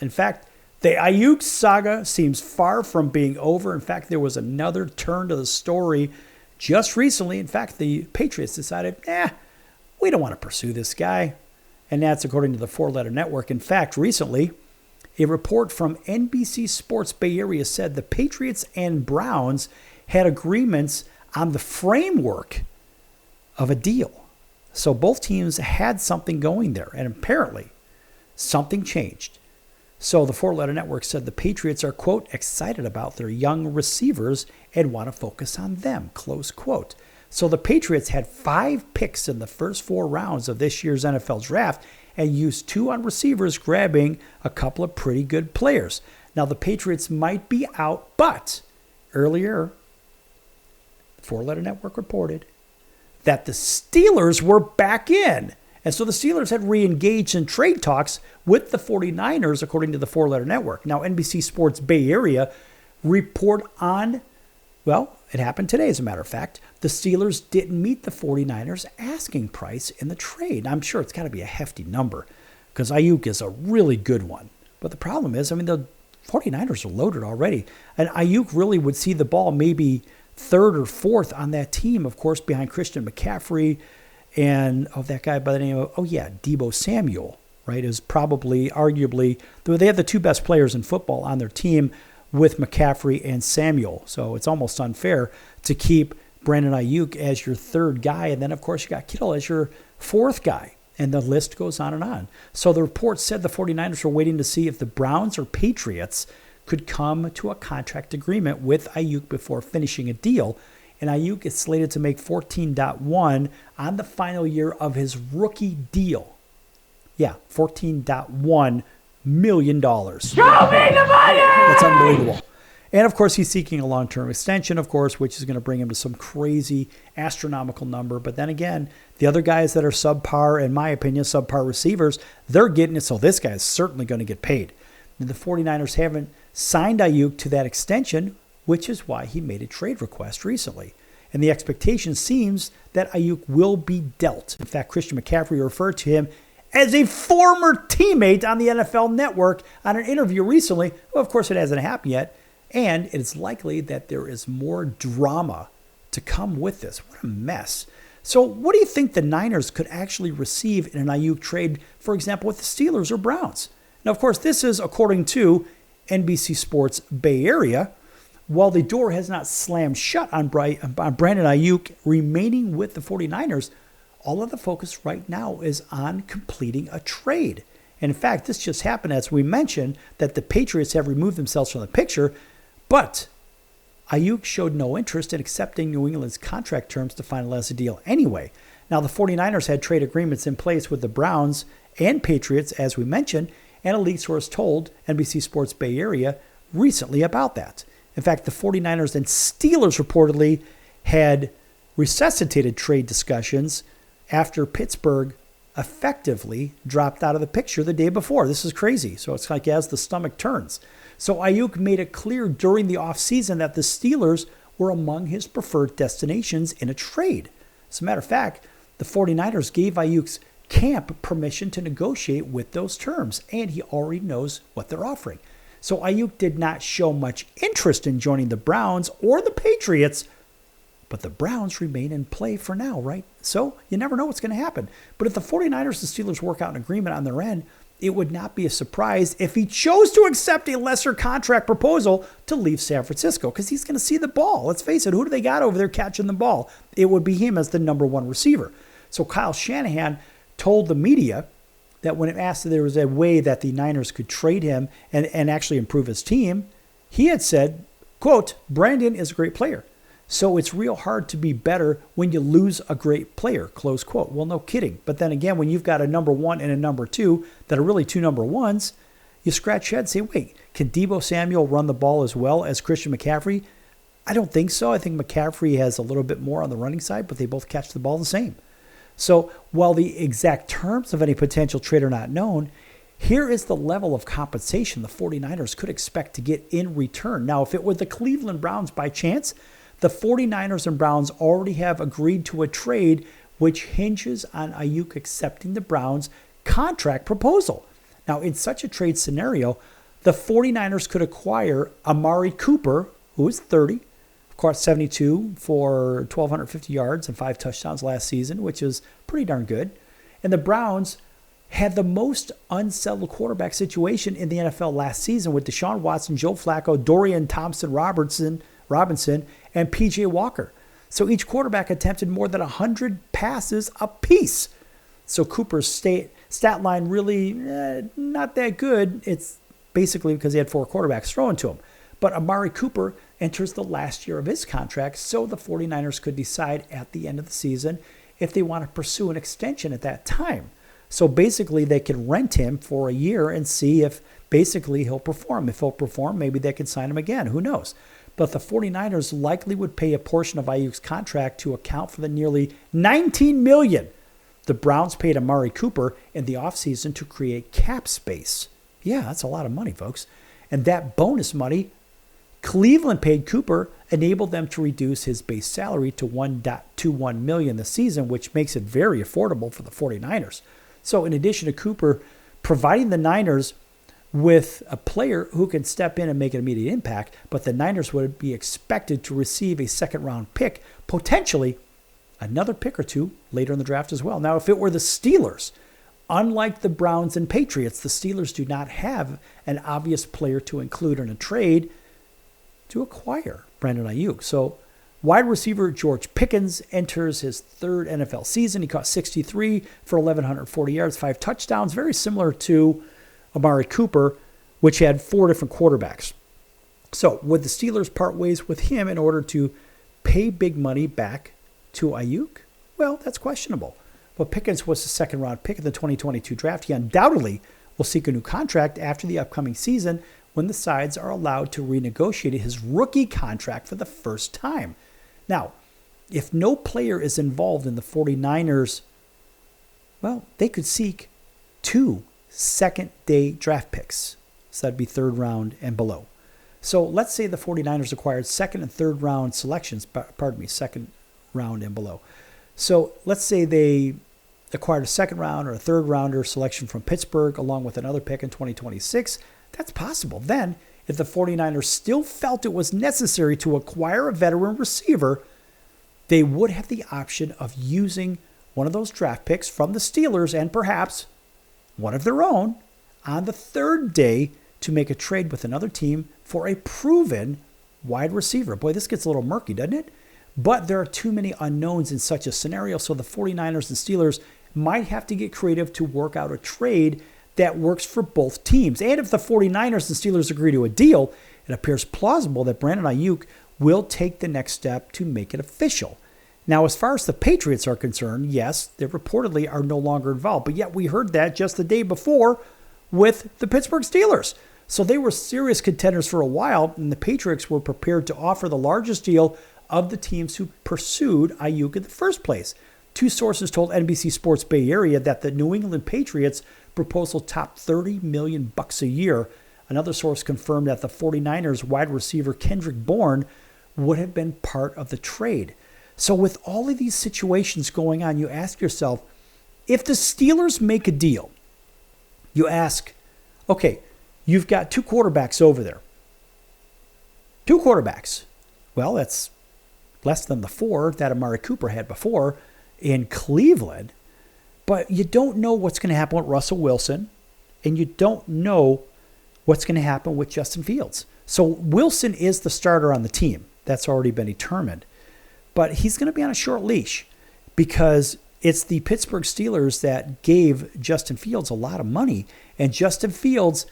In fact, the Ayuk saga seems far from being over. In fact, there was another turn to the story just recently. In fact, the Patriots decided, we don't want to pursue this guy. And that's according to the Four Letter Network. In fact, recently, a report from NBC Sports Bay Area said the Patriots and Browns had agreements on the framework of a deal. So both teams had something going there, and apparently something changed. So the Four Letter Network said the Patriots are, quote, excited about their young receivers and want to focus on them, close quote. So the Patriots had 5 picks in the first 4 rounds of this year's NFL draft and used 2 on receivers, grabbing a couple of pretty good players. Now the Patriots might be out, but earlier, the Four Letter Network reported that the Steelers were back in. And so the Steelers had re-engaged in trade talks with the 49ers, according to the Four Letter Network. Now, NBC Sports Bay Area report on, well, it happened today, as a matter of fact. The Steelers didn't meet the 49ers asking price in the trade. I'm sure it's got to be a hefty number because Ayuk is a really good one. But the problem is, the 49ers are loaded already. And Ayuk really would see the ball maybe third or fourth on that team, of course, behind Christian McCaffrey and that guy by the name of, Deebo Samuel, right, is probably, arguably, they have the 2 best players in football on their team with McCaffrey and Samuel. So it's almost unfair to keep Brandon Ayuk as your 3rd guy. And then, of course, you got Kittle as your 4th guy. And the list goes on and on. So the report said the 49ers were waiting to see if the Browns or Patriots could come to a contract agreement with Ayuk before finishing a deal. And Ayuk is slated to make $14.1 on the final year of his rookie deal. Yeah, $14.1 million. Show me the money! That's unbelievable. And, of course, he's seeking a long-term extension, of course, which is going to bring him to some crazy astronomical number. But then again, the other guys that are subpar, in my opinion, subpar receivers, they're getting it. So this guy is certainly going to get paid. And the 49ers haven't signed Ayuk to that extension, which is why he made a trade request recently. And the expectation seems that Ayuk will be dealt. In fact, Christian McCaffrey referred to him as a former teammate on the NFL Network on an interview recently. Well, of course, it hasn't happened yet. And it is likely that there is more drama to come with this. What a mess. So what do you think the Niners could actually receive in an Ayuk trade, for example, with the Steelers or Browns? Now, of course, this is according to NBC Sports Bay Area. While the door has not slammed shut on Brandon Ayuk remaining with the 49ers, all of the focus right now is on completing a trade. And in fact, this just happened, as we mentioned, that the Patriots have removed themselves from the picture, but Ayuk showed no interest in accepting New England's contract terms to finalize the deal anyway. Now, the 49ers had trade agreements in place with the Browns and Patriots, as we mentioned, and a lead source told NBC Sports Bay Area recently about that. In fact, the 49ers and Steelers reportedly had resuscitated trade discussions after Pittsburgh effectively dropped out of the picture the day before. This is crazy. So it's like as the stomach turns. So Ayuk made it clear during the offseason that the Steelers were among his preferred destinations in a trade. As a matter of fact, the 49ers gave Ayuk's camp permission to negotiate with those terms, and he already knows what they're offering. So Ayuk did not show much interest in joining the Browns or the Patriots, but the Browns remain in play for now, right? So you never know what's going to happen. But if the 49ers and Steelers work out an agreement on their end, it would not be a surprise if he chose to accept a lesser contract proposal to leave San Francisco, because he's going to see the ball. Let's face it, who do they got over there catching the ball? It would be him as the number one receiver. So Kyle Shanahan told the media that when asked if there was a way that the Niners could trade him and actually improve his team, he had said, quote, Brandon is a great player. So it's real hard to be better when you lose a great player, close quote. Well, no kidding. But then again, when you've got a number one and a number two that are really two number ones, you scratch your head and say, wait, can Deebo Samuel run the ball as well as Christian McCaffrey? I don't think so. I think McCaffrey has a little bit more on the running side, but they both catch the ball the same. So while the exact terms of any potential trade are not known, here is the level of compensation the 49ers could expect to get in return. Now, if it were the Cleveland Browns by chance, the 49ers and Browns already have agreed to a trade which hinges on Ayuk accepting the Browns' contract proposal. Now, in such a trade scenario, the 49ers could acquire Amari Cooper, who is 30, caught 72 for 1,250 yards and 5 touchdowns last season, which is pretty darn good. And the Browns had the most unsettled quarterback situation in the NFL last season with Deshaun Watson, Joe Flacco, Dorian Thompson-Robinson, and P.J. Walker. So each quarterback attempted more than 100 passes apiece. So Cooper's stat line really not that good. It's basically because he had 4 quarterbacks thrown to him. But Amari Cooper enters the last year of his contract, so the 49ers could decide at the end of the season if they want to pursue an extension at that time. So basically, they can rent him for a year and see if basically he'll perform. If he'll perform, maybe they can sign him again. Who knows? But the 49ers likely would pay a portion of Ayuk's contract to account for the nearly $19 million the Browns paid Amari Cooper in the offseason to create cap space. Yeah, that's a lot of money, folks. And that bonus money Cleveland paid Cooper enabled them to reduce his base salary to $1.21 million this season, which makes it very affordable for the 49ers. So in addition to Cooper providing the Niners with a player who can step in and make an immediate impact, but the Niners would be expected to receive a second-round pick, potentially another pick or two later in the draft as well. Now, if it were the Steelers, unlike the Browns and Patriots, the Steelers do not have an obvious player to include in a trade to acquire Brandon Ayuk. So wide receiver George Pickens enters his 3rd NFL season. He caught 63 for 1,140 yards, 5 touchdowns, very similar to Amari Cooper, which had 4 different quarterbacks. So would the Steelers part ways with him in order to pay big money back to Ayuk? Well, that's questionable. But Pickens was the 2nd-round pick in the 2022 draft. He undoubtedly will seek a new contract after the upcoming season when the sides are allowed to renegotiate his rookie contract for the first time. Now, if no player is involved in the 49ers, well, they could seek 2 second-day draft picks. So that'd be 3rd round and below. So let's say the 49ers acquired 2nd and 3rd round selections, 2nd round and below. So let's say they acquired a second round or a third rounder selection from Pittsburgh along with another pick in 2026. That's possible. Then, if the 49ers still felt it was necessary to acquire a veteran receiver, they would have the option of using one of those draft picks from the Steelers and perhaps one of their own on the third day to make a trade with another team for a proven wide receiver. Boy, this gets a little murky, doesn't it? But there are too many unknowns in such a scenario, so the 49ers and Steelers might have to get creative to work out a trade that works for both teams. And if the 49ers and Steelers agree to a deal, it appears plausible that Brandon Ayuk will take the next step to make it official. Now, as far as the Patriots are concerned, yes, they reportedly are no longer involved, but yet we heard that just the day before with the Pittsburgh Steelers. So they were serious contenders for a while, and the Patriots were prepared to offer the largest deal of the teams who pursued Ayuk in the first place. Two sources told NBC Sports Bay Area that the New England Patriots proposal topped $30 million a year. Another source confirmed that the 49ers wide receiver Kendrick Bourne would have been part of the trade. So with all of these situations going on, you ask yourself, if the Steelers make a deal, you ask, okay, you've got two quarterbacks over there. Two quarterbacks. Well, that's less than the four that Amari Cooper had before in Cleveland. But you don't know what's going to happen with Russell Wilson, and you don't know what's going to happen with Justin Fields. So Wilson is the starter on the team. That's already been determined. But he's going to be on a short leash because it's the Pittsburgh Steelers that gave Justin Fields a lot of money. And Justin Fields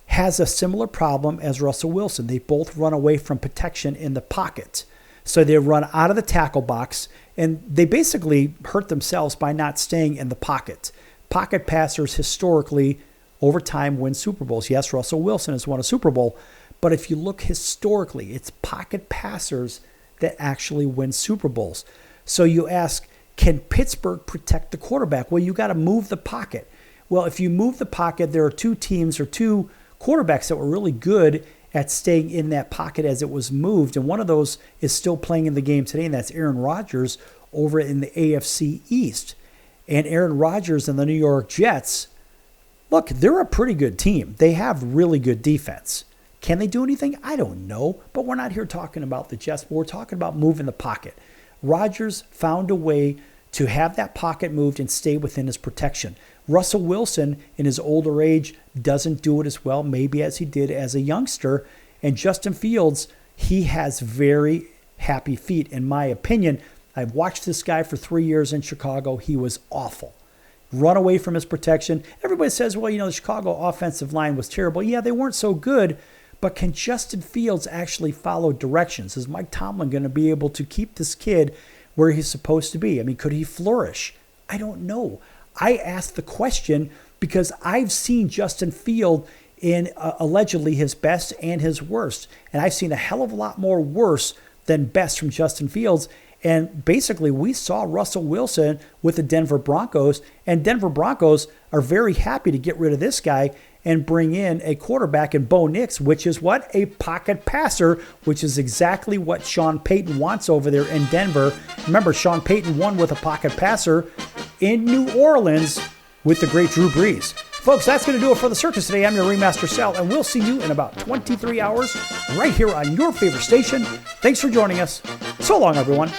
has a similar problem as Russell Wilson. They both run away from protection in the pocket. So they run out of the tackle box, and they basically hurt themselves by not staying in the pocket. Pocket passers historically, over time, win Super Bowls. Yes, Russell Wilson has won a Super Bowl, but if you look historically, it's pocket passers that actually win Super Bowls. So you ask, can Pittsburgh protect the quarterback? Well, you got to move the pocket. Well, if you move the pocket, there are two teams or two quarterbacks that were really good at staying in that pocket as it was moved. And one of those is still playing in the game today, and that's Aaron Rodgers over in the AFC East. And Aaron Rodgers and the New York Jets, look, they're a pretty good team. They have really good defense. Can they do anything? I don't know. But we're not here talking about the Jets, but we're talking about moving the pocket. Rodgers found a way to have that pocket moved and stay within his protection. Russell Wilson, in his older age, doesn't do it as well, maybe as he did as a youngster. And Justin Fields, he has very happy feet, in my opinion. I've watched this guy for 3 years in Chicago. He was awful. Run away from his protection. Everybody says, well, the Chicago offensive line was terrible. Yeah, they weren't so good. But can Justin Fields actually follow directions? Is Mike Tomlin going to be able to keep this kid where he's supposed to be? I mean, could he flourish? I don't know. I asked the question because I've seen Justin Fields in allegedly his best and his worst. And I've seen a hell of a lot more worse than best from Justin Fields. And basically, we saw Russell Wilson with the Denver Broncos, and Denver Broncos are very happy to get rid of this guy and bring in a quarterback in Bo Nix, which is what? A pocket passer, which is exactly what Sean Payton wants over there in Denver. Remember, Sean Payton won with a pocket passer in New Orleans with the great Drew Brees. Folks, that's going to do it for the circus today. I'm your Ringmaster Sal, and we'll see you in about 23 hours right here on your favorite station. Thanks for joining us. So long, everyone.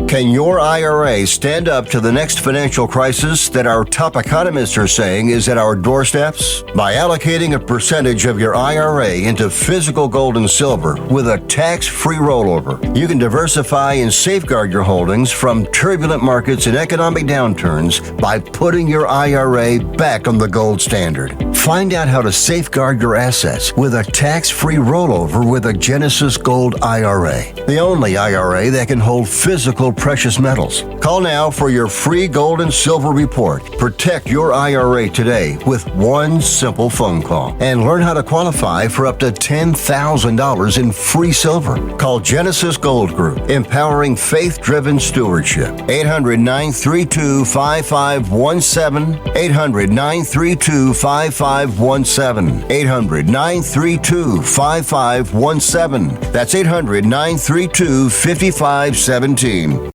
Can your IRA stand up to the next financial crisis that our top economists are saying is at our doorsteps? By allocating a percentage of your IRA into physical gold and silver with a tax-free rollover, you can diversify and safeguard your holdings from turbulent markets and economic downturns by putting your IRA back on the gold standard. Find out how to safeguard your assets with a tax-free rollover with a Genesis Gold IRA, the only IRA that can hold physical precious metals. Call now for your free gold and silver report. Protect your IRA today with one simple phone call and learn how to qualify for up to $10,000 in free silver. Call Genesis Gold Group, empowering faith-driven stewardship. 800-932-5517. 800-932-5517. 800-932-5517. That's 800-932-5517.